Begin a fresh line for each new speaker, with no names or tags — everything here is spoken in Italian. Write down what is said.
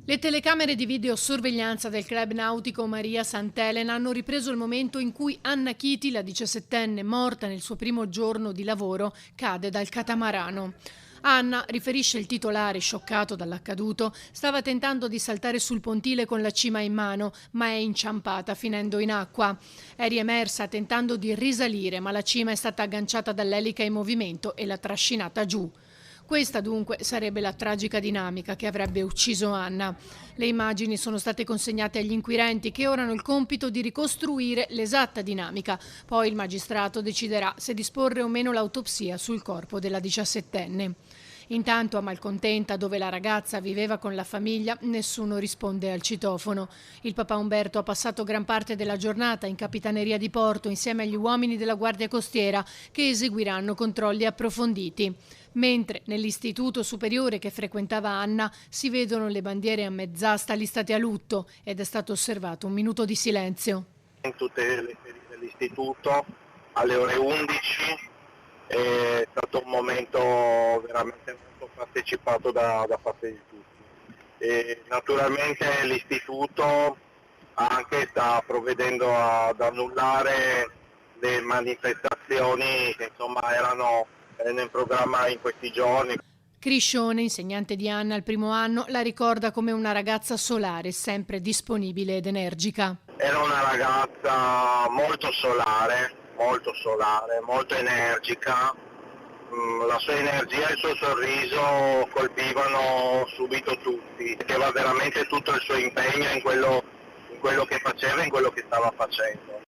Le telecamere di videosorveglianza del club nautico Maria Sant'Elena hanno ripreso il momento in cui Anna Chiti, la 17enne morta nel suo primo giorno di lavoro, cade dal catamarano. Anna, riferisce il titolare scioccato dall'accaduto, stava tentando di saltare sul pontile con la cima in mano, ma è inciampata finendo in acqua. È riemersa tentando di risalire, ma la cima è stata agganciata dall'elica in movimento e l'ha trascinata giù. Questa dunque sarebbe la tragica dinamica che avrebbe ucciso Anna. Le immagini sono state consegnate agli inquirenti che ora hanno il compito di ricostruire l'esatta dinamica. Poi il magistrato deciderà se disporre o meno l'autopsia sul corpo della 17enne. Intanto a Malcontenta, dove la ragazza viveva con la famiglia, nessuno risponde al citofono. Il papà Umberto ha passato gran parte della giornata in Capitaneria di Porto insieme agli uomini della Guardia Costiera che eseguiranno controlli approfonditi. Mentre nell'istituto superiore che frequentava Anna si vedono le bandiere a mezz'asta listate a lutto ed è stato osservato un minuto di silenzio.
In tutte le sedi dell'istituto alle ore 11 è stato un momento veramente molto partecipato da parte di tutti. E naturalmente l'istituto anche sta provvedendo ad annullare le manifestazioni che insomma erano in programma in questi giorni.
Criscione, insegnante di Anna al primo anno, la ricorda come una ragazza solare, sempre disponibile ed energica.
Era una ragazza molto solare, molto energica. La sua energia e il suo sorriso colpivano subito tutti. Metteva veramente tutto il suo impegno in quello che faceva e in quello che stava facendo.